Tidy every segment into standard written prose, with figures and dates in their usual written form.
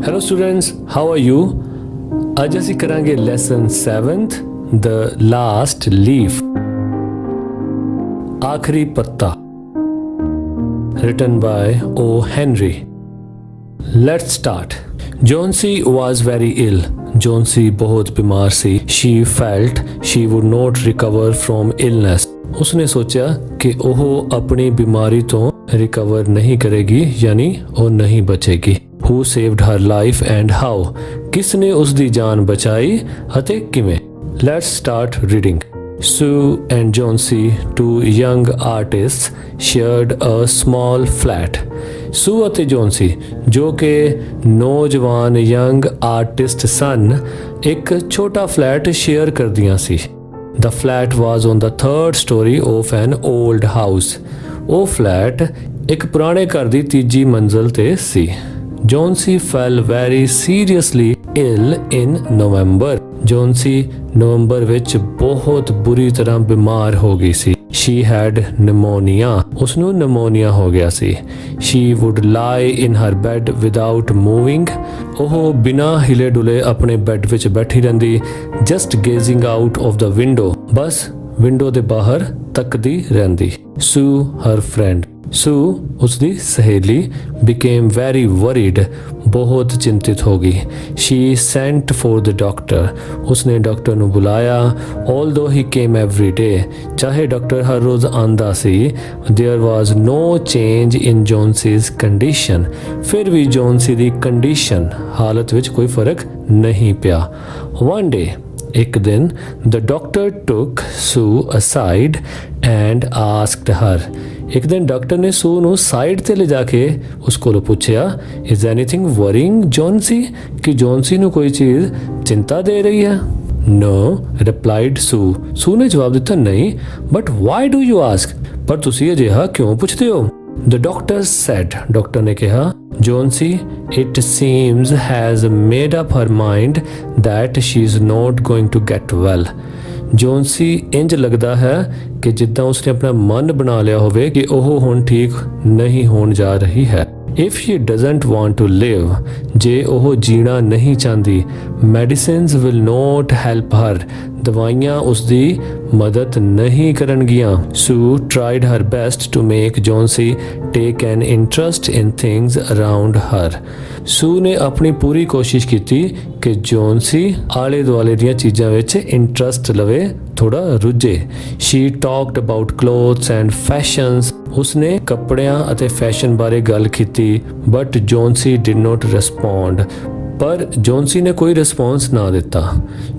Hello students, how are you? ਅੱਜ ਅਸੀਂ ਕਰਾਂਗੇ lesson 7th The Last Leaf, ਆਖਰੀ ਪੱਤਾ, written by O. Henry. Let's start. Johnsy was very ill. Johnsy ਬਹੁਤ ਬਿਮਾਰ ਸੀ. She felt she would not recover from illness. ਉਸਨੇ ਸੋਚਿਆ ਕਿ ਉਹ ਆਪਣੀ ਬਿਮਾਰੀ ਤੋਂ ਰਿਕਵਰ ਨਹੀਂ ਕਰੇਗੀ, ਯਾਨੀ ਉਹ ਨਹੀਂ ਬਚੇਗੀ. Who saved her life and how? ਕਿਸ ਨੇ ਉਸ ਦੀ ਜਾਨ ਬਚਾਈ ਅਤੇ ਕਿਵੇਂ? Let's start reading. Sue and Johnsy, two young artists, shared a small flat. Sue ਅਤੇ Johnsy, ਜੋ ਕਿ ਨੌਜਵਾਨ ਯੰਗ ਆਰਟਿਸਟ ਸਨ, ਇੱਕ ਛੋਟਾ ਫਲੈਟ ਸ਼ੇਅਰ ਕਰਦੀਆਂ ਸੀ. The flat was on the third story of an old house. ਉਹ ਫਲੈਟ ਇੱਕ ਪੁਰਾਣੇ ਘਰ ਦੀ ਤੀਜੀ ਮੰਜ਼ਲ ਤੇ ਸੀ. Johnsy fell very seriously ill in November. Johnsy ਨਵੰਬਰ ਵਿੱਚ ਬਹੁਤ ਬੁਰੀ ਤਰ੍ਹਾਂ ਬਿਮਾਰ ਹੋ ਗਈ ਸੀ. She had pneumonia. ਉਸਨੂੰ ਨਿਮੋਨੀਆ ਹੋ ਗਿਆ ਸੀ. She would lie in her bed without moving. ਉਹ ਬਿਨਾਂ ਹਿਲੇ ਡੁਲੇ ਆਪਣੇ ਬੈੱਡ ਵਿੱਚ ਬੈਠੀ ਰਹਿੰਦੀ, just gazing out of the window. Bus window ਦੇ ਬਾਹਰ ਤੱਕਦੀ ਰਹਿੰਦੀ. Sue, her friend. Sue, ਉਸਦੀ ਸਹੇਲੀ, became very worried. ਬਹੁਤ ਚਿੰਤਿਤ ਹੋ ਗਈ. She sent for the doctor. ਉਸਨੇ ਡਾਕਟਰ ਨੂੰ ਬੁਲਾਇਆ. Although he came every day, ਚਾਹੇ ਡਾਕਟਰ ਹਰ ਰੋਜ਼ ਆਂਦਾ ਸੀ, there was no change in Johnsy's condition. ਫਿਰ ਵੀ ਜੌਨਸੀ ਦੀ ਕੰਡੀਸ਼ਨ, ਹਾਲਤ ਵਿੱਚ ਕੋਈ ਫਰਕ ਨਹੀਂ ਪਿਆ. One day, ਇੱਕ ਦਿਨ, the doctor took Sue aside and asked her. ਇੱਕ ਦਿਨ ਡਾਕਟਰ ਨੇ ਸੂ ਨੂੰ ਸਾਈਡ ਤੇ ਲਿਜਾ ਕੇ ਉਸ ਕੋਲੋਂ ਪੁੱਛਿਆ, is anything worrying Johnsy? ਕਿ ਜੌਨਸੀ ਨੂੰ ਕੋਈ ਚੀਜ਼ ਚਿੰਤਾ ਦੇ ਰਹੀ ਹੈ? No, replied Sue. ਸੂ ਨੇ ਜਵਾਬ ਦਿੱਤਾ, ਨਹੀਂ. But why do you ask? ਪਰ ਤੁਸੀਂ ਅਜਿਹਾ ਕਿਉਂ ਪੁੱਛਦੇ ਹੋ? The doctor said. ਡਾਕਟਰ ਨੇ ਕਿਹਾ, Johnsy, it seems has made up her mind that she is not going to get well. ਜੌਨਸੀ ਇੰਜ ਲੱਗਦਾ ਹੈ ਕਿ ਜਿੱਦਾਂ ਉਸਨੇ ਆਪਣਾ ਮਨ ਬਣਾ ਲਿਆ ਹੋਵੇ ਕਿ ਉਹ ਹੁਣ ਠੀਕ ਨਹੀਂ ਹੋਣ ਜਾ ਰਹੀ ਹੈ. If she doesn't want to live, ਜੇ ਉਹ ਜੀਣਾ ਨਹੀਂ ਚਾਹੁੰਦੀ, medicines will not help her. ਦਵਾਈਆਂ ਉਸਦੀ ਮਦਦ ਨਹੀਂ ਕਰਨਗੀਆਂ. Sue tried her best to make Johnsy take an interest in things around her. Sue ਨੇ ਆਪਣੀ ਪੂਰੀ ਕੋਸ਼ਿਸ਼ ਕੀਤੀ ਕਿ ਜੌਨਸੀ ਆਲੇ ਦੁਆਲੇ ਦੀਆਂ ਚੀਜ਼ਾਂ ਵਿੱਚ ਇੰਟਰਸਟ ਲਵੇ, ਥੋੜਾ ਰੁੱਝੇ. She talked about clothes and fashions. ਉਸਨੇ ਕੱਪੜਿਆਂ ਅਤੇ ਫੈਸ਼ਨ ਬਾਰੇ ਗੱਲ ਕੀਤੀ, but Johnsy did not respond. ਪਰ ਜੌਨਸੀ ਨੇ ਕੋਈ ਰਿਸਪੌਂਸ ਨਾ ਦਿੱਤਾ.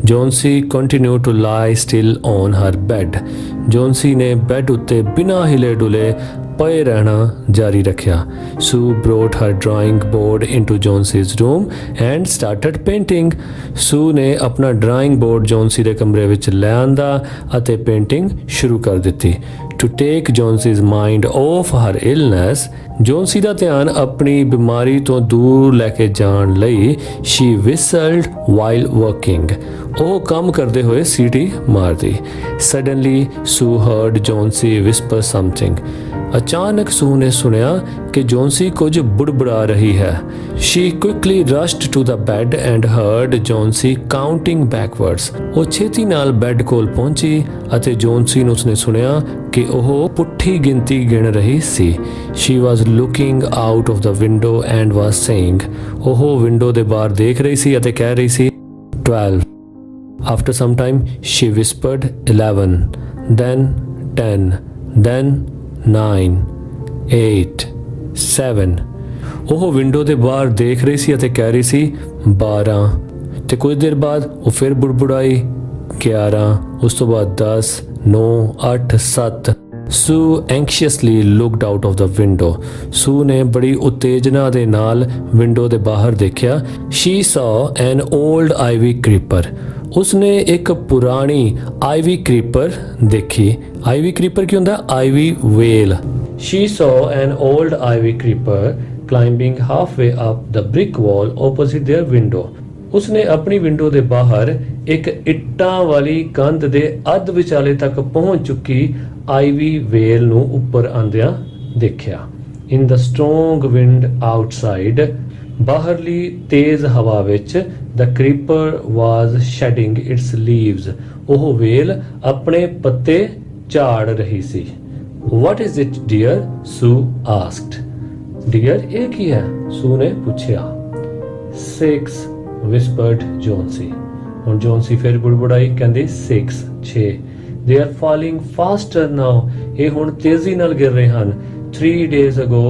ਜੌਨਸੀ continued to lie still on her bed. ਜੌਨਸੀ ਨੇ ਬੈੱਡ ਉੱਤੇ ਬਿਨਾਂ ਹਿਲੇ ਡੁਲੇ ਪਏ ਰਹਿਣਾ ਜਾਰੀ ਰੱਖਿਆ. Sue brought her drawing board into Johnsy's room and started painting. Sue ਨੇ ਆਪਣਾ ਡਰਾਇੰਗ ਬੋਰਡ ਜੌਨਸੀ ਦੇ ਕਮਰੇ ਵਿੱਚ ਲੈ ਆਂਦਾ ਅਤੇ ਪੇਂਟਿੰਗ ਸ਼ੁਰੂ ਕਰ ਦਿੱਤੀ. To take Johnsy's mind off her illness, ਜੌਨਸੀ ਦਾ ਧਿਆਨ ਆਪਣੀ ਬਿਮਾਰੀ ਤੋਂ ਦੂਰ ਲੈ ਕੇ ਜਾਣ ਲਈ she whistled while working. ਉਹ ਕੰਮ ਕਰਦੇ ਹੋਏ ਸੀਟੀ ਮਾਰਦੀ. Suddenly, Sue heard Johnsy whisper something. ਅਚਾਨਕ ਸੂ ਨੇ ਸੁਣਿਆ ਕਿ ਜੌਨਸੀ ਕੁਝ ਬੁੜਬੁੜਾ ਰਹੀ ਹੈ. She quickly rushed to the bed and heard Johnsy counting backwards. ਉਹ ਛੇਤੀ ਨਾਲ ਬੈੱਡ ਕੋਲ ਪਹੁੰਚੀ ਅਤੇ ਜੌਨਸੀ ਨੂੰ ਉਸਨੇ ਸੁਣਿਆ ਕਿ ਉਹ ਪੁੱਠੀ ਗਿਣਤੀ ਗਿਣ ਰਹੀ ਸੀ. She was looking out of the window and was saying. ਉਹ ਵਿੰਡੋ ਦੇ ਬਾਹਰ ਦੇਖ ਰਹੀ ਸੀ ਅਤੇ ਕਹਿ ਰਹੀ ਸੀ, 12. After some time, she whispered 11, then 10, then 9, 8, 7. ਉਹ ਵਿੰਡੋ ਦੇ ਬਾਹਰ ਦੇਖ ਰਹੀ ਸੀ ਅਤੇ ਕਹਿ ਰਹੀ ਸੀ 12. ਤੇ ਕੁਝ ਦੇਰ ਬਾਅਦ ਉਹ ਫਿਰ ਬੁੜਬੁੜਾਈ 11, ਉਸ ਤੋਂ ਬਾਅਦ 10, 9, 8, 7. Sue anxiously looked out of the window. Sue ਨੇ ਬੜੀ ਉਤੇਜਨਾ ਦੇ ਨਾਲ ਵਿੰਡੋ ਦੇ ਬਾਹਰ ਦੇਖਿਆ. She saw an old ivy creeper. ਉਸਨੇ ਇੱਕ ਪੁਰਾਣੀ ਆਈਵੀ ਕ੍ਰੀਪਰ ਦੇਖੀ. ਆਈਵੀ ਕ੍ਰੀਪਰ ਕੀ ਹੁੰਦਾ? ਆਈਵੀ ਵੇਲ. She saw an old ivy creeper climbing halfway up the brick wall opposite their window. ਉਸਨੇ ਆਪਣੀ ਵਿੰਡੋ ਦੇ ਬਾਹਰ ਇੱਕ ਇੱਟਾਂ ਵਾਲੀ ਕੰਧ ਦੇ ਅੱਧ ਵਿਚਾਲੇ ਤੱਕ ਪਹੁੰਚ ਚੁੱਕੀ ਆਈਵੀ ਵੇਲ ਨੂੰ ਉੱਪਰ ਆਂਦਿਆਂ ਦੇਖਿਆ. In the strong wind outside, ਬਾਹਰਲੀ ਤੇਜ਼ ਹਵਾ ਵਿੱਚ the creeper was shedding its leaves. ਉਹ ਵੇਲ ਆਪਣੇ ਪੱਤੇ ਝਾੜ ਰਹੀ ਸੀ. What is it, dear? Sue asked. Dear, ਇਹ ਕੀ ਹੈ? ਸੂ ਨੇ ਪੁੱਛਿਆ. 6, whispered Johnsy. ਹੁਣ ਜੋਨਸੀ ਫਿਰ ਬੁੜਬੁੜਾਈ, ਕਹਿੰਦੀ 6. They are falling faster now. ਇਹ ਹੁਣ ਤੇਜ਼ੀ ਨਾਲ ਗਿਰ ਰਹੇ ਹਨ. 3 days ago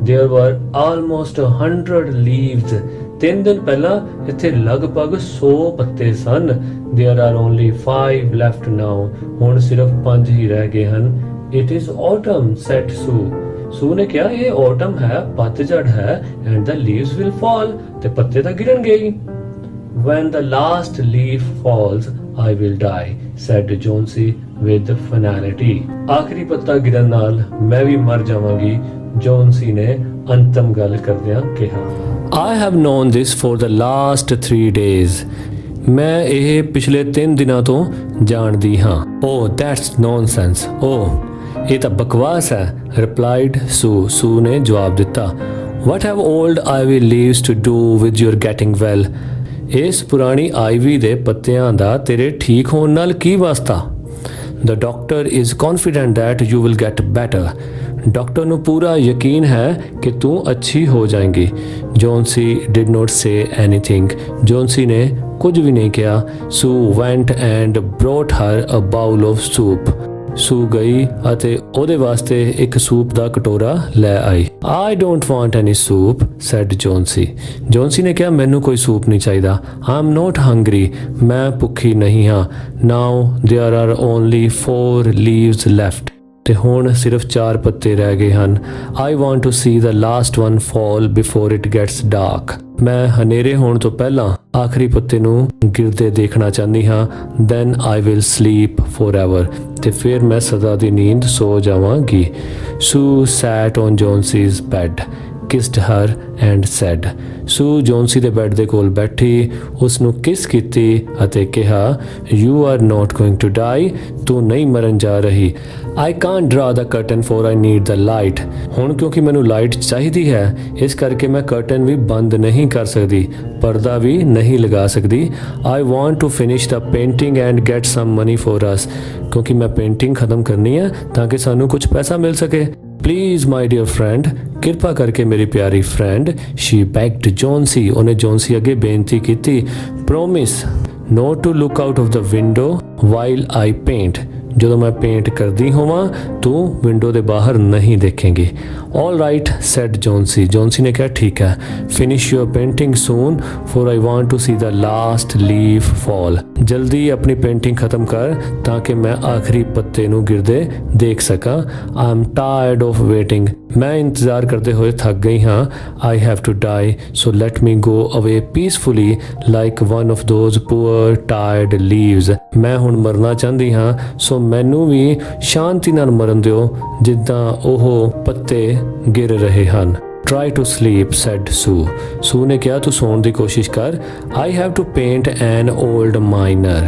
there were almost 100 leaves. 3 ਦਿਨ ਪਹਿਲਾਂ ਇੱਥੇ ਲਗਭਗ 100 ਪੱਤੇ ਸਨ. There are only 5 left now. ਹੁਣ ਸਿਰਫ 5 ਹੀ ਰਹਿ ਗਏ ਹਨ. It is autumn, said Sue. ਸੂ ਨੇ ਕਿਹਾ ਇਹ autumn ਹੈ, ਪਤਝੜ ਹੈ, and the leaves will fall. ਤੇ ਪੱਤੇ ਤਾਂ ਗਿਰਨਗੇ ਹੀ. When the last leaf falls, I will die, said Johnsy with finality. ਆਖਰੀ ਪੱਤਾ ਗਿਰਨ ਨਾਲ ਮੈਂ ਵੀ ਮਰ ਜਾਵਾਂਗੀ, ਜੋਨਸੀ ਨੇ ਅੰਤਮ ਗੱਲ ਕਰਦਿਆਂ ਕਿਹਾ. I have known this for the last 3 days. ਮੈਂ ਇਹ ਪਿਛਲੇ 3 ਦਿਨਾਂ ਤੋਂ ਜਾਣਦੀ ਹਾਂ. Oh, that's nonsense. Oh, ਇਹ ਤਾਂ ਬਕਵਾਸ ਹੈ, replied Sue. ਸੂ ਨੇ ਜਵਾਬ ਦਿੱਤਾ. What have old ivy leaves to do with your getting well? ਇਸ ਪੁਰਾਣੀ ਆਈਵੀ ਦੇ ਪੱਤਿਆਂ ਦਾ ਤੇਰੇ ਠੀਕ ਹੋਣ ਨਾਲ ਕੀ ਵਾਸਤਾ? The doctor is confident that you will get better. Doctor ਨੂੰ ਪੂਰਾ ਯਕੀਨ ਹੈ ਕਿ ਤੂੰ ਅੱਛੀ ਹੋ ਜਾਏਂਗੀ. ਜੋਨਸੀ did not say anything. ਜੋਨਸੀ ਨੇ ਕੁਝ ਵੀ ਨਹੀਂ ਕਿਹਾ. Sue went and brought her a bowl of soup. ਸੂ ਗਈ ਅਤੇ ਉਹਦੇ ਵਾਸਤੇ ਇੱਕ ਸੂਪ ਦਾ ਕਟੋਰਾ ਲੈ ਆਈ. I don't want any soup, said Johnsy. ਜੋਨਸੀ ਨੇ ਕਿਹਾ ਮੈਨੂੰ ਕੋਈ ਸੂਪ ਨਹੀਂ ਚਾਹੀਦਾ. I'm not hungry. ਮੈਂ ਭੁੱਖੀ ਨਹੀਂ ਹਾਂ. Now there are only 4 leaves left. ਤੇ ਹੁਣ ਸਿਰਫ 4 ਪੱਤੇ ਰਹਿ ਗਏ ਹਨ. I want to see the last one fall before it gets dark. ਮੈਂ ਹਨੇਰੇ ਹੋਣ ਤੋਂ ਪਹਿਲਾਂ ਆਖਰੀ ਪੱਤੇ ਨੂੰ ਗਿਰਦੇ ਦੇਖਣਾ ਚਾਹੁੰਦੀ ਹਾਂ. Then I will sleep forever. ਤੇ ਫਿਰ ਮੈਂ ਸਦਾ ਦੀ ਨੀਂਦ ਸੋ ਜਾਵਾਂਗੀ. Sue sat on Johnsy's bed, kissed her and said. ਸੂ ਜੋਨਸੀ ਦੇ ਬੈੱਡ ਦੇ ਕੋਲ ਬੈਠੀ, ਉਸ ਨੂੰ ਕਿਸ ਕੀਤੀ ਅਤੇ ਕਿਹਾ, You are not going to die. ਤੂੰ ਨਹੀਂ ਮਰਨ ਜਾ ਰਹੀ. I can't draw the curtain for I need the light. ਹੁਣ ਕਿਉਂਕਿ ਮੈਨੂੰ ਲਾਈਟ ਚਾਹੀਦੀ ਹੈ, ਇਸ ਕਰਕੇ ਮੈਂ ਕਰਟਨ ਵੀ ਬੰਦ ਨਹੀਂ ਕਰ ਸਕਦੀ, ਪਰਦਾ ਵੀ ਨਹੀਂ ਲਗਾ ਸਕਦੀ. I want to finish the painting and get some money for us. ਕਿਉਂਕਿ ਮੈਂ ਪੇਂਟਿੰਗ ਖਤਮ ਕਰਨੀ ਹੈ ਤਾਂ ਕਿ ਸਾਨੂੰ ਕੁਝ ਪੈਸਾ ਮਿਲ ਸਕੇ. Please, my dear friend, ਕਿਰਪਾ ਕਰਕੇ ਮੇਰੀ ਪਿਆਰੀ ਫਰੈਂਡ. She begged Johnsy. ਉਹਨੇ ਜੋਨਸੀ ਅੱਗੇ ਬੇਨਤੀ ਕੀਤੀ. Promise not to look out of the window while I paint. ਜਦੋਂ ਮੈਂ ਪੇਂਟ ਕਰਦੀ ਹੋਵਾਂ ਤੂੰ ਵਿੰਡੋ ਦੇ ਬਾਹਰ ਨਹੀਂ ਦੇਖੇਂਗੀ. All right, said Johnsy. ਜੋਨਸੀ ਨੇ ਕਿਹਾ ਠੀਕ ਹੈ. Finish your painting soon for I want to see the last leaf fall. ਜਲਦੀ ਆਪਣੀ ਪੇਂਟਿੰਗ ਖਤਮ ਕਰ ਤਾਂ ਕਿ ਮੈਂ ਆਖਰੀ ਪੱਤੇ ਨੂੰ ਗਿਰਦੇ ਦੇਖ ਸਕਾਂ. I am tired of waiting. ਮੈਂ ਇੰਤਜ਼ਾਰ ਕਰਦੇ ਹੋਏ ਥੱਕ ਗਈ ਹਾਂ. I have to die, so let me go away peacefully like one of those poor tired leaves. ਮੈਂ ਹੁਣ ਮਰਨਾ ਚਾਹੁੰਦੀ ਹਾਂ, ਸੋ ਮੈਨੂੰ ਵੀ ਸ਼ਾਂਤੀ ਨਾਲ ਮਰਨ ਦਿਓ ਜਿੱਦਾਂ ਉਹ ਪੱਤੇ ਗਿਰ ਰਹੇ ਹਨ. Try to sleep, said Sue. ਸੂ ਨੇ ਕਿਹਾ ਤੂੰ ਸੌਣ ਦੀ ਕੋਸ਼ਿਸ਼ ਕਰ. I have to paint an old miner.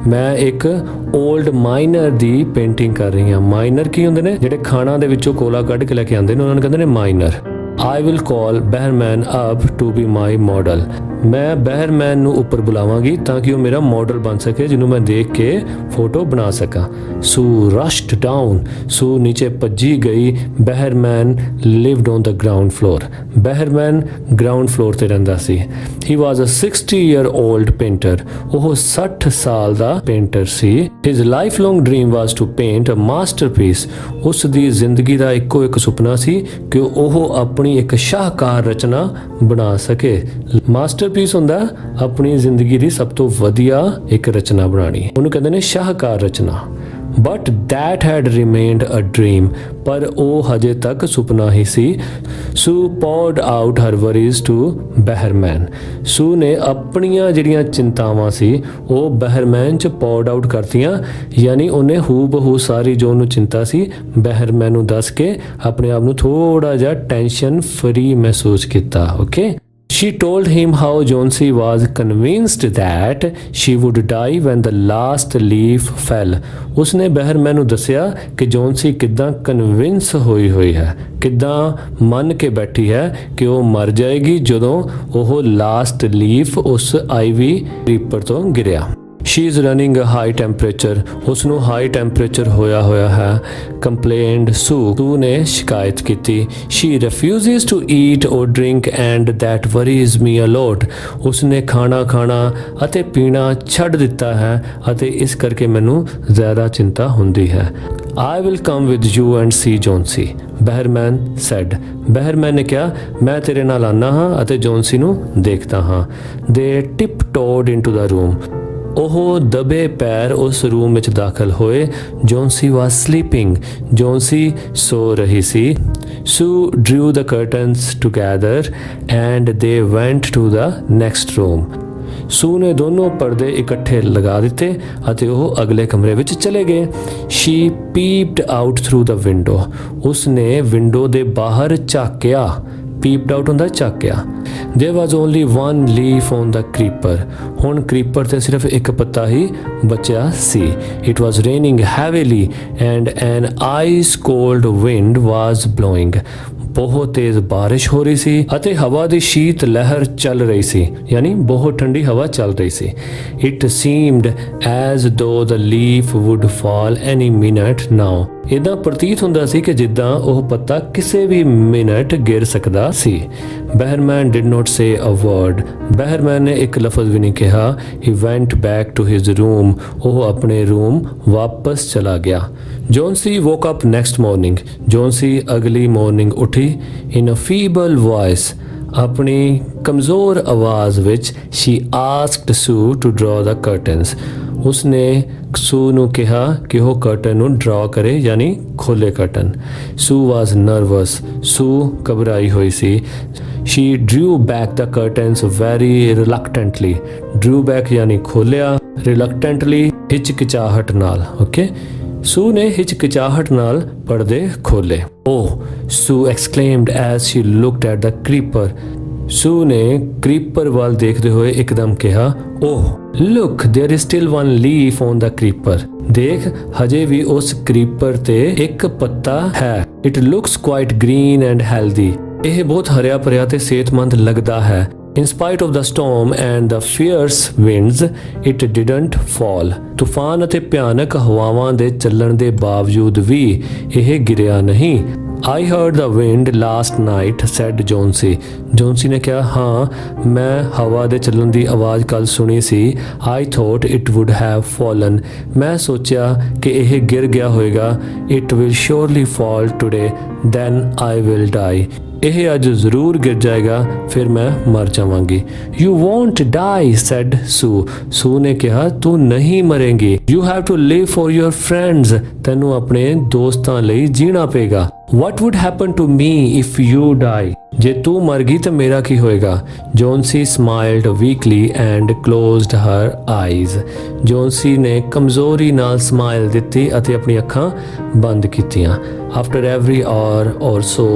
ਮੈਂ ਇੱਕ old miner ਦੀ ਪੇਂਟਿੰਗ ਕਰ ਰਹੀ ਹਾਂ. ਮਾਈਨਰ ਕੀ ਹੁੰਦੇ ਨੇ? ਜਿਹੜੇ ਖਾਣਾ ਦੇ ਵਿੱਚੋਂ ਕੋਲਾ ਕੱਢ ਕੇ ਲੈ ਕੇ ਆਉਂਦੇ ਨੇ, ਉਹਨਾਂ ਨੂੰ ਕਹਿੰਦੇ ਨੇ minor. I will call Behrman up to be my model. ਮੈਂ ਬਹਿਰਮੈਨ ਨੂੰ ਉੱਪਰ ਬੁਲਾਵਾਂਗੀ ਤਾਂ ਕਿ ਉਹ ਮੇਰਾ ਮਾਡਲ ਬਣ ਸਕੇ ਜਿਹਨੂੰ ਮੈਂ ਦੇਖ ਕੇ ਫੋਟੋ ਬਣਾ ਸਕਾਂ. ਸੂ ਰਸ਼ਡ ਡਾਊਨ. ਸੂ ਨੀਚੇ ਭੱਜੀ ਗਈ. Behrman lived on the ground floor. Behrman ground floor ਤੇ ਰਹਿੰਦਾ ਸੀ. ਹੀ ਵਾਜ਼ ਅ 60-year-old ਪੇਂਟਰ. ਉਹ 60 ਸਾਲ ਦਾ ਪੇਂਟਰ ਸੀ. His lifelong dream was to paint a masterpiece. ਉਸ ਦੀ ਜ਼ਿੰਦਗੀ ਦਾ ਇੱਕੋ ਇੱਕ ਸੁਪਨਾ ਸੀ ਕਿ ਉਹ ਆਪਣੀ ਇੱਕ ਸ਼ਾਹਕਾਰ ਰਚਨਾ ਬਣਾ ਸਕੇ. ਮਾਸਟਰਪੀਸ ਹੁੰਦਾ ਆਪਣੀ ਜ਼ਿੰਦਗੀ ਦੀ ਸਭ ਤੋਂ ਵਧੀਆ ਇੱਕ ਰਚਨਾ ਬਣਾਉਣੀ, ਉਹਨੂੰ ਕਹਿੰਦੇ ਨੇ ਸ਼ਾਹਕਾਰ ਰਚਨਾ. But that had remained a dream. ਪਰ ਉਹ ਹਜੇ ਤੱਕ ਸੁਪਨਾ ਹੀ ਸੀ. Sue poured out her worries to Behrman. Sue ਨੇ ਆਪਣੀਆਂ ਜਿਹੜੀਆਂ ਚਿੰਤਾਵਾਂ ਸੀ ਉਹ ਬਹਿਰਮੈਨ 'ਚ ਪੌਰਡ ਆਊਟ ਕਰਤੀਆਂ, ਯਾਨੀ ਉਹਨੇ ਹੂ ਬਹੂ ਸਾਰੀ ਜੋ ਉਹਨੂੰ ਚਿੰਤਾ ਸੀ ਬਹਿਰਮੈਨ ਨੂੰ ਦੱਸ ਕੇ ਆਪਣੇ ਆਪ ਨੂੰ ਥੋੜਾ ਜਿਹਾ ਟੈਨਸ਼ਨ ਫਰੀ ਮਹਿਸੂਸ ਕੀਤਾ. Okay. She told him how Jonsy was convinced that she would die when the last leaf fell. ਉਸਨੇ ਬਹਿਰਮੈਨ ਨੂੰ ਦੱਸਿਆ ਕਿ ਜੋਨਸੀ ਕਿੱਦਾਂ ਕਨਵਿੰਸ ਹੋਈ ਹੈ, ਕਿੱਦਾਂ ਮੰਨ ਕੇ ਬੈਠੀ ਹੈ ਕਿ ਉਹ ਮਰ ਜਾਏਗੀ ਜਦੋਂ ਉਹ ਲਾਸਟ ਲੀਫ ਉਸ ਆਈਵੀ ਰੀਪਰ ਤੋਂ ਗਿਰਿਆ। She is running a high temperature. ਉਸ ਨੂੰ ਹਾਈ ਟੈਂਪਰੇਚਰ ਹੋਇਆ ਹੈ। Complained Sue ਨੇ ਸ਼ਿਕਾਇਤ ਕੀਤੀ। She refuses to eat or drink and that worries me a lot. ਉਸਨੇ ਖਾਣਾ ਅਤੇ ਪੀਣਾ ਛੱਡ ਦਿੱਤਾ ਹੈ ਅਤੇ ਇਸ ਕਰਕੇ ਮੈਨੂੰ ਜ਼ਿਆਦਾ ਚਿੰਤਾ ਹੁੰਦੀ ਹੈ। I will come with you and see Jonsy, ਬਹਿਰਮੈਨ said. ਬਹਿਰਮੈਨ ਨੇ ਕਿਹਾ ਮੈਂ ਤੇਰੇ ਨਾਲ ਆਨਾ ਹਾਂ ਅਤੇ ਜੋਨਸੀ ਨੂੰ ਦੇਖਦਾ ਹਾਂ। They tiptoed into the room. ਉਹ ਦਬੇ ਪੈਰ ਉਸ ਰੂਮ ਵਿੱਚ ਦਾਖਲ ਹੋਏ। ਜੋਨਸੀ ਵਾਸ ਸਲੀਪਿੰਗ। ਜੋਨਸੀ ਸੋ ਰਹੀ ਸੀ। ਸੂ drew the curtains together and they went to the next room. ਸੂ ਨੇ ਦੋਨੋਂ ਪਰਦੇ ਇਕੱਠੇ ਲਗਾ ਦਿੱਤੇ ਅਤੇ ਉਹ ਅਗਲੇ ਕਮਰੇ ਵਿੱਚ ਚਲੇ ਗਏ। She peeped out through the window. ਉਸਨੇ ਵਿੰਡੋ ਦੇ ਬਾਹਰ ਝਾਕਿਆ। peeped out ਹੁੰਦਾ ਝਾਕਿਆ। There was only one leaf on the creeper. ਹੁਣ ਕ੍ਰੀਪਰ ਤੇ ਸਿਰਫ ਇੱਕ ਪੱਤਾ ਹੀ ਬਚਿਆ ਸੀ। It was raining heavily and an ice cold wind was blowing. ਬਹੁਤ ਤੇਜ਼ ਬਾਰਿਸ਼ ਹੋ ਰਹੀ ਸੀ ਅਤੇ ਹਵਾ ਦੀ ਸ਼ੀਤ ਲਹਿਰ ਚੱਲ ਰਹੀ ਸੀ, ਯਾਨੀ ਬਹੁਤ ਠੰਡੀ ਹਵਾ ਚੱਲ ਰਹੀ ਸੀ। It seemed as though the leaf would fall any minute now. ਇੱਦਾਂ ਪ੍ਰਤੀਤ ਹੁੰਦਾ ਸੀ ਕਿ ਜਿੱਦਾਂ ਉਹ ਪੱਤਾ ਕਿਸੇ ਵੀ ਮਿੰਟ ਗਿਰ ਸਕਦਾ ਸੀ। ਬਹਿਰਮੈਨ did not say a word. ਬਹਿਰਮੈਨ ਨੇ ਇੱਕ ਲਫ਼ਜ਼ ਵੀ ਨਹੀਂ ਕਿਹਾ। He went back to his room. ਉਹ ਆਪਣੇ ਰੂਮ ਵਾਪਸ ਚਲਾ ਗਿਆ। Jonsy woke up next morning. Jonsy ਅਗਲੀ ਮਾਰਨਿੰਗ ਉੱਠੀ। In a feeble voice, ਆਪਣੀ ਕਮਜ਼ੋਰ ਆਵਾਜ਼ ਵਿੱਚ she asked Sue to draw the curtains. ਉਸਨੇ ਸੂ ਨੂੰ ਕਿਹਾ ਕਿ ਉਹ ਕਰਟਨ ਨੂੰ ਡਰਾ ਕਰੇ, ਯਾਨੀ ਖੋਲੇ ਕਰਟਨ। ਸੂ ਵਾਸ ਨਰਵਸ। ਸੂ ਘਬਰਾਈ ਹੋਈ ਸੀ। She drew back the curtains very reluctantly. Drew back ਯਾਨੀ ਖੋਲਿਆ, reluctantly ਹਿਚਕਿਚਾਹਟ ਨਾਲ। ਓਕੇ, ਸੂ ਨੇ ਹਿਚਕਿਚਾਹਟ ਨਾਲ ਪਰਦੇ ਖੋਲੇ। Oh, Sue exclaimed as she looked at the creeper. ਸੂ ਨੇ ਕ੍ਰੀਪਰ ਵੱਲ ਦੇਖਦੇ ਹੋਏ ਇੱਕਦਮ ਕਿਹਾ, oh look there is still one leaf on the creeper. ਦੇਖ, ਹਜੇ ਵੀ ਉਸ ਕ੍ਰੀਪਰ ਤੇ ਇੱਕ ਪੱਤਾ ਹੈ। It looks quite green and healthy. ਇਹ ਬਹੁਤ ਹਰਿਆ ਭਰਿਆ ਤੇ ਸਿਹਤਮੰਦ ਲੱਗਦਾ ਹੈ। In spite of the storm and the fierce winds, it didn't fall. ਤੂਫਾਨ ਅਤੇ ਭਿਆਨਕ ਹਵਾਵਾਂ ਦੇ ਚੱਲਣ ਦੇ ਬਾਵਜੂਦ ਵੀ ਇਹ ਗਿਰਿਆ ਨਹੀਂ। I heard the wind last night, said Jonsy. Jonsy ਨੇ ਕਿਹਾ, ਹਾਂ ਮੈਂ ਹਵਾ ਦੇ ਚੱਲਣ ਦੀ ਆਵਾਜ਼ ਕੱਲ ਸੁਣੀ ਸੀ। I thought it would have fallen. ਮੈਂ ਸੋਚਿਆ ਕਿ ਇਹ ਗਿਰ ਗਿਆ ਹੋਵੇਗਾ। It will surely fall today, then I will die. ਇਹ ਅੱਜ ਜ਼ਰੂਰ ਗਿਰ ਜਾਏਗਾ, ਫਿਰ ਮੈਂ ਮਰ ਜਾਵਾਂਗੀ। You won't die, said Sue. ਸੂ ਨੇ ਕਿਹਾ, ਤੂੰ ਨਹੀਂ ਮਰੇਂਗੀ। You have to live for your friends. ਤੈਨੂੰ ਆਪਣੇ ਦੋਸਤਾਂ ਲਈ ਜੀਣਾ ਪਏਗਾ। What would happen to me if you die? ਜੇ ਤੂੰ ਮਰ ਗਈ ਤਾਂ ਮੇਰਾ ਕੀ ਹੋਏਗਾ? Jonsy smiled weakly and closed her eyes. Jonsy ਨੇ ਕਮਜ਼ੋਰੀ ਨਾਲ ਸਮਾਈਲ ਦਿੱਤੀ ਅਤੇ ਆਪਣੀ ਅੱਖਾਂ ਬੰਦ ਕੀਤੀਆਂ। After every hour or so,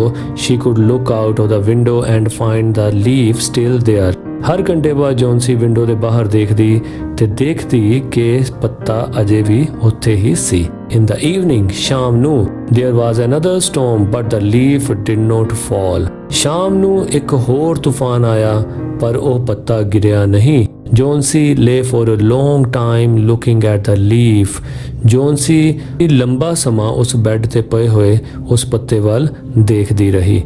she could look out of the window and find the leaf still there. ਹਰ ਘੰਟੇ ਬਾਅਦ ਜੋਨਸੀ ਵਿੰਡੋ ਦੇ ਬਾਹਰ ਦੇਖਦੀ ਤੇ ਦੇਖਦੀ ਕਿ ਪੱਤਾ ਅਜੇ ਵੀ ਉੱਥੇ ਹੀ ਸੀ। In the evening, ਸ਼ਾਮ ਨੂੰ, there was another storm, but the leaf did not fall. ਸ਼ਾਮ ਨੂੰ ਇੱਕ ਹੋਰ ਤੂਫਾਨ ਆਇਆ, ਪਰ ਉਹ ਪੱਤਾ ਗਿਰਿਆ ਨਹੀਂ। Jonsy lay for a long time looking at the leaf. Jonsy ਲੰਬਾ ਸਮਾਂ ਉਸ ਬੈੱਡ ਤੇ ਪਏ ਹੋਏ ਉਸ ਪੱਤੇ ਵੱਲ ਦੇਖਦੀ ਰਹੀ।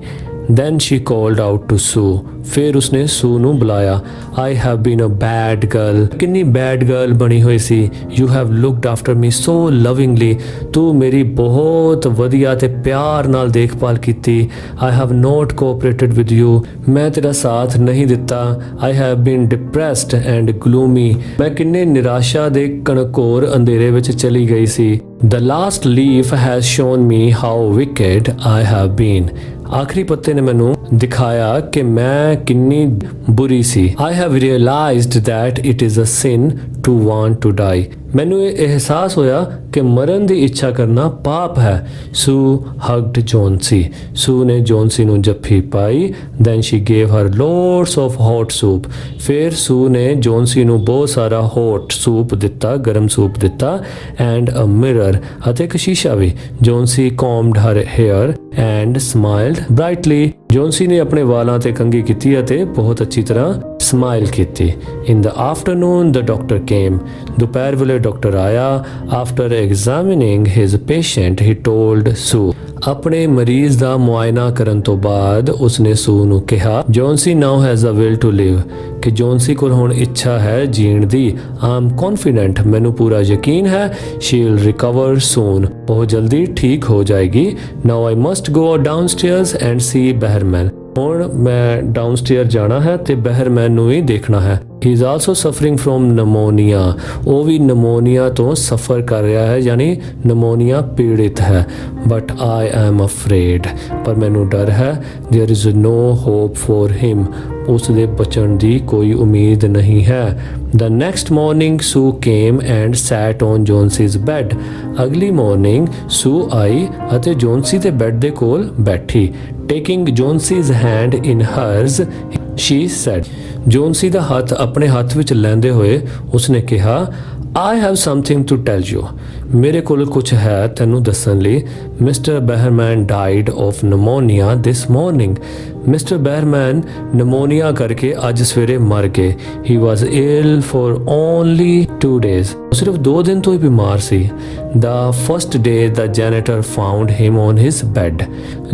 Then she called out to Sue. ਫਿਰ ਉਸਨੇ ਸੂ ਨੂੰ ਬੁਲਾਇਆ। I have been a bad girl. ਕਿੰਨੀ bad girl ਬਣੀ ਹੋਈ ਸੀ। You have looked after me so lovingly. ਤੂੰ ਮੇਰੀ ਬਹੁਤ ਵਧੀਆ ਤੇ ਪਿਆਰ ਨਾਲ ਦੇਖਭਾਲ ਕੀਤੀ। I have not cooperated with you. ਮੈਂ ਤੇਰਾ ਸਾਥ ਨਹੀਂ ਦਿੱਤਾ। I have been depressed and gloomy. ਮੈਂ ਕਿੰਨੇ ਨਿਰਾਸ਼ਾ ਦੇ ਘਣਘੋਰ ਅੰਧੇਰੇ ਵਿੱਚ ਚਲੀ ਗਈ ਸੀ। The last leaf has shown me how wicked I have been. ਆਖਰੀ ਪੱਤੇ ਨੇ ਮੈਨੂੰ ਦਿਖਾਇਆ ਕਿ ਮੈਂ ਕਿੰਨੀ ਬੁਰੀ ਸੀ। I have realized that it is a sin to want to die. ਮੈਨੂੰ ਇਹ ਅਹਿਸਾਸ ਹੋਇਆ ਕਿ ਮਰਨ ਦੀ ਇੱਛਾ ਕਰਨਾ ਪਾਪ ਹੈ। ਸੂ ਹਗਡ ਜੋਨਸੀ। ਸੂ ਨੇ ਜੋਨਸੀ ਨੂੰ ਜੱਫੀ ਪਾਈ। Then she gave her lots of hot soup. ਫਿਰ ਸੂ ਨੇ ਜੋਨਸੀ ਨੂੰ ਬਹੁਤ ਸਾਰਾ ਹੌਟ ਸੂਪ ਦਿੱਤਾ, ਗਰਮ ਸੂਪ ਦਿੱਤਾ, ਐਂਡ ਅ ਮਿਰਰ ਅਤੇ ਇੱਕ ਸ਼ੀਸ਼ਾ ਵੀ। ਜੋਨਸੀ combed her hair and smiled brightly। ਜੋਨਸੀ ਨੇ ਆਪਣੇ ਵਾਲਾਂ ਤੇ ਕੰਘੀ ਕੀਤੀ ਅਤੇ ਬਹੁਤ ਅੱਛੀ ਤਰ੍ਹਾਂ ਸਮਾਈਲ ਕੀਤੀ। In the afternoon the doctor came। ਦੁਪਹਿਰ ਵੇਲੇ ਡਾਕਟਰ ਆਇਆ। After examining his patient he told Sue। ਆਪਣੇ ਮਰੀਜ਼ ਦਾ ਮੁਆਇਨਾ ਕਰਨ ਤੋਂ ਬਾਅਦ ਉਸਨੇ ਸੂ ਨੂੰ ਕਿਹਾ, Johnsy now has a will to live, ਕਿ ਜੋਨਸੀ ਕੋਲ ਹੁਣ ਇੱਛਾ ਹੈ ਜੀਣ ਦੀ। ਆਮ ਕੌਨਫੀਡੈਂਟ, ਮੈਨੂੰ ਪੂਰਾ ਯਕੀਨ ਹੈ, ਸ਼ੀ ਵਿਲ ਰਿਕਵਰ ਸੂਨ, ਉਹ ਜਲਦੀ ਠੀਕ ਹੋ ਜਾਏਗੀ। ਨਾਓ ਆਈ ਮਸਟ ਗੋ ਡਾਊਨਸਟੇਅਰਸ ਐਂਡ ਸੀ ਬਹਿਰਮੈਨ। ਹੁਣ ਮੈਂ ਡਾਊਨਸਟੇਅਰ ਜਾਣਾ ਹੈ ਤੇ ਬਹਿਰਮੈਨ ਨੂੰ ਵੀ ਦੇਖਣਾ ਹੈ। ਹੀ is also suffering from pneumonia. ਉਹ ਵੀ ਨਮੋਨੀਆ ਤੋਂ ਸਫਰ ਕਰ ਰਿਹਾ ਹੈ, ਯਾਨੀ ਨਮੋਨੀਆ ਪੀੜਿਤ ਹੈ। ਬਟ ਆਈ ਐਮ ਅਫਰੇਡ, ਪਰ ਮੈਨੂੰ ਡਰ ਹੈ। There is no hope for him, ਉਸ ਦੇ ਬਚਣ ਦੀ ਕੋਈ ਉਮੀਦ ਨਹੀਂ ਹੈ। The next morning Sue came and sat on Jonesy's bed। ਅਗਲੀ ਮਾਰਨਿੰਗ ਸੂ ਆਈ ਅਤੇ ਜੋਨਸੀ ਦੇ ਬੈੱਡ ਦੇ ਕੋਲ ਬੈਠੀ। Taking Jonesy's hand in hers, she said। ਜੋਨਸੀ ਦਾ ਹੱਥ ਆਪਣੇ ਹੱਥ ਵਿੱਚ ਲੈਂਦੇ ਹੋਏ ਉਸਨੇ ਕਿਹਾ, I have something to tell you। ਮੇਰੇ ਕੋਲ ਕੁਝ ਹੈ ਤੈਨੂੰ ਦੱਸਣ ਲਈ। Mr. Behrman died of pneumonia this morning। Mister Behrman pneumonia ਕਰਕੇ ਅੱਜ ਸਵੇਰੇ ਮਰ ਗਏ। He was ill for only 2 days। ਸਿਰਫ 2 ਦਿਨ ਤੋਂ ਹੀ ਬਿਮਾਰ ਸੀ। The first day the janitor found him on his bed।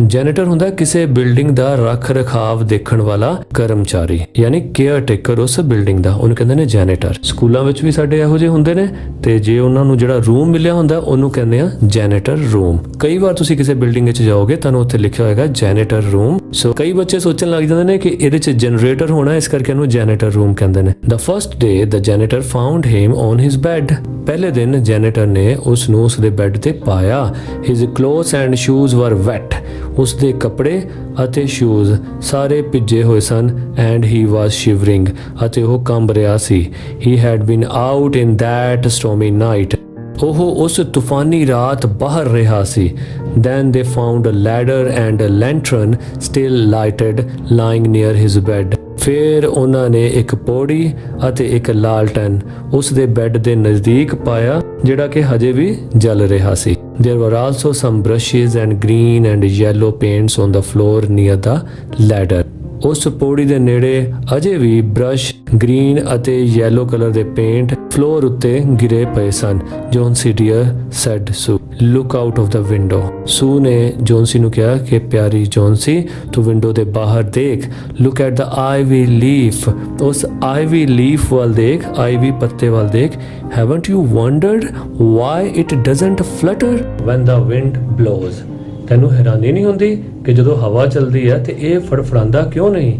ਜੈਨੇਟਰ ਹੁੰਦਾ ਕਿਸੇ ਬਿਲਡਿੰਗ ਦਾ ਰੱਖ ਰਖਾਵ ਦੇਖਣ ਵਾਲਾ ਕਰਮਚਾਰੀ, ਯਾਨੀ ਕੇਅਰ ਟੇਕਰ ਉਸ ਬਿਲਡਿੰਗ ਦਾ, ਉਹਨੂੰ ਕਹਿੰਦੇ ਨੇ ਜੈਨੇਟਰ। ਸਕੂਲਾਂ ਵਿੱਚ ਵੀ ਸਾਡੇ ਇਹੋ ਜਿਹੇ ਹੁੰਦੇ ਨੇ, ਤੇ ਜੇ ਉਹਨਾਂ ਨੂੰ ਜਿਹੜਾ ਰੂਮ ਮਿਲਿਆ ਹੁੰਦਾ ਉਹਨੂੰ ਕਹਿੰਦੇ ਆ ਜੈਨੇਟਰ ਰੂਮ। ਕਈ ਵਾਰ ਤੁਸੀਂ ਕਿਸੇ ਬਿਲਡਿੰਗ ਵਿੱਚ ਜਾਓਗੇ ਤੁਹਾਨੂੰ ਉੱਥੇ ਲਿਖਿਆ ਹੋਏਗਾ ਜੈਨੇਟਰ ਰੂਮ। ਸੋ ਕਈ ਬੱਚੇ ਸੋਚਣ ਲੱਗ ਜਾਂਦੇ ਨੇ ਕਿ ਇਹਦੇ 'ਚ ਜਨਰੇਟਰ ਹੋਣਾ, ਇਸ ਕਰਕੇ ਇਹਨੂੰ ਜੈਨੇਟਰ ਰੂਮ ਕਹਿੰਦੇ ਨੇ। The first day the janitor found him on his bed। ਪਹਿਲੇ ਦਿਨ ਜੈਨੇਟਰ ਨੇ ਉਸ ਨੂੰ ਉਸ ਦੇ ਬੈੱਡ ਤੇ ਪਾਇਆ। His clothes and shoes were wet। ਉਸ ਦੇ ਕੱਪੜੇ ਅਤੇ ਸ਼ੂਜ਼ ਸਾਰੇ ਭਿੱਜੇ ਹੋਏ ਸਨ। ਐਂਡ ਹੀ ਵਾਸ ਸ਼ਿਵਰਿੰਗ, ਅਤੇ ਉਹ ਕੰਬ ਰਿਹਾ ਸੀ। He had been out in that stormy night. ਉਹ ਉਸ ਤੂਫਾਨੀ ਰਾਤ ਬਾਹਰ ਰਿਹਾ ਸੀ। Then they found a ladder and a lantern still lighted lying near his bed. ਫਿਰ ਉਹਨਾਂ ਨੇ ਇੱਕ ਪੌੜੀ ਅਤੇ ਇੱਕ ਲਾਲਟਨ ਉਸ ਦੇ ਬੈੱਡ ਦੇ ਨਜ਼ਦੀਕ ਪਾਇਆ, ਜਿਹੜਾ ਕਿ ਹਜੇ ਵੀ ਜਲ ਰਿਹਾ ਸੀ। There were also some brushes and green and yellow paints on the floor near the ladder। ਉਸ ਪੌੜੀ ਦੇ ਨੇੜੇ ਅਜੇ ਵੀ ਬ੍ਰਸ਼, ਗ੍ਰੀਨ ਅਤੇ ਯੈਲੋ ਕਲਰ ਦੇ ਪੇਂਟ ਫਲੋਰ ਉੱਤੇ ਗਿਰੇ ਪਏ ਸਨ। ਜੋਨਸੀ ਡੀਅਰ ਸੈਡ ਸੂ, look out of the window. ਸੂ ਨੇ ਜੋਨਸੀ ਨੂੰ ਕਿਹਾ ਕਿ ਪਿਆਰੀ ਜੋਨਸੀ, ਤੂੰ ਵਿੰਡੋ ਦੇ ਬਾਹਰ ਦੇਖ। Look at the ivy leaf, ਉਸ ਆਈਵੀ ਲੀਫ ਵੱਲ ਦੇਖ, ਆਈਵੀ ਪੱਤੇ ਵੱਲ ਦੇਖ। Haven't you wondered why it doesn't flutter when the wind blows. ਤੈਨੂੰ ਹੈਰਾਨੀ ਨਹੀਂ ਹੁੰਦੀ ਕਿ ਜਦੋਂ ਹਵਾ ਚੱਲਦੀ ਹੈ ਤੇ ਇਹ ਫੜਫੜਾਂਦਾ ਕਿਉਂ ਨਹੀਂ?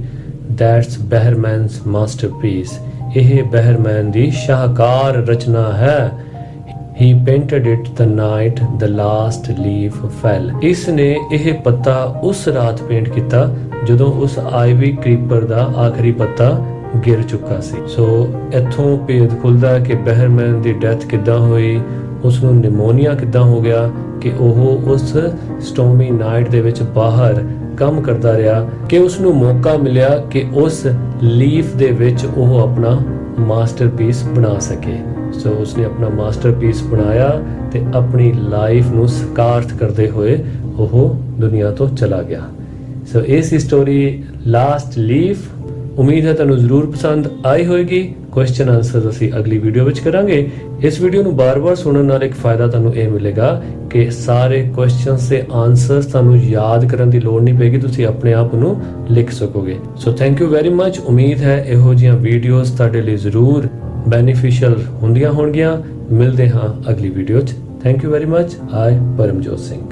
That's Behrman's masterpiece. ਇਹ ਬਹਿਰਮੈਨ ਦੀ ਸ਼ਾਹਕਾਰ ਰਚਨਾ ਹੈ। He painted it the night the last leaf fell। ਇਸ ਨੇ ਇਹ ਪੱਤਾ ਉਸ ਰਾਤ ਪੇਂਟ ਕੀਤਾ ਜਦੋਂ ਉਸ ਆਈਵੀ ਕ੍ਰੀਪਰ ਦਾ ਆਖਰੀ ਪੱਤਾ ਗਿਰ ਚੁੱਕਾ ਸੀ। ਸੋ ਇੱਥੋਂ ਭੇਦ ਖੁੱਲਦਾ ਕਿ ਬਹਿਰਮੈਨ ਦੀ ਡੈਥ ਕਿੱਦਾਂ ਹੋਈ, ਉਸ ਨੂੰ ਨਿਮੋਨੀਆ ਕਿੱਦਾਂ ਹੋ ਗਿਆ, ਕਿ ਉਹ ਉਸ ਸਟੋਮੀ ਨਾਈਟ ਦੇ ਵਿੱਚ ਬਾਹਰ ਕੰਮ ਕਰਦਾ ਰਿਹਾ, ਕਿ ਉਸ ਨੂੰ ਮੌਕਾ ਮਿਲਿਆ ਕਿ ਉਸ ਲੀਫ ਦੇ ਵਿੱਚ ਉਹ ਆਪਣਾ ਮਾਸਟਰਪੀਸ ਬਣਾ ਸਕੇ। ਸੋ ਉਸਨੇ ਆਪਣਾ ਮਾਸਟਰਪੀਸ ਬਣਾਇਆ ਤੇ ਆਪਣੀ ਲਾਈਫ ਨੂੰ ਸਕਾਰਤ ਕਰਦੇ ਹੋਏ ਉਹ ਦੁਨੀਆ ਤੋਂ ਚਲਾ ਗਿਆ। ਸੋ ਇਸ ਸਟੋਰੀ ਲਾਸਟ ਲੀਫ ਉਮੀਦ ਹੈ ਤੁਹਾਨੂੰ ਜ਼ਰੂਰ ਪਸੰਦ ਆਈ ਹੋਏਗੀ। ਕੁਐਸਚਨ ਆਨਸਰ ਅਸੀਂ ਅਗਲੀ ਵੀਡੀਓ ਵਿੱਚ ਕਰਾਂਗੇ। ਇਸ ਵੀਡੀਓ ਨੂੰ ਬਾਰ-ਬਾਰ ਸੁਣਨ ਨਾਲ ਇੱਕ ਫਾਇਦਾ ਤੁਹਾਨੂੰ ਇਹ ਮਿਲੇਗਾ ਕਿ ਸਾਰੇ ਕੁਐਸਚਨਸ ਦੇ ਆਨਸਰਸ ਤੁਹਾਨੂੰ ਯਾਦ ਕਰਨ ਦੀ ਲੋੜ ਨਹੀਂ ਪਏਗੀ, ਤੁਸੀਂ ਆਪਣੇ ਆਪ ਨੂੰ ਲਿਖ ਸਕੋਗੇ। So thank you very much. ਉਮੀਦ ਹੈ ਇਹੋ ਜਿਹੀਆਂ ਵੀਡੀਓਜ਼ ਤੁਹਾਡੇ ਲਈ ਜ਼ਰੂਰ ਬੈਨੀਫੀਸ਼ੀਅਲ ਹੁੰਦੀਆਂ ਹੋਣਗੀਆਂ। ਮਿਲਦੇ ਹਾਂ ਅਗਲੀ ਵੀਡੀਓ 'ਚ। Thank you very much. I Paramjot Singh.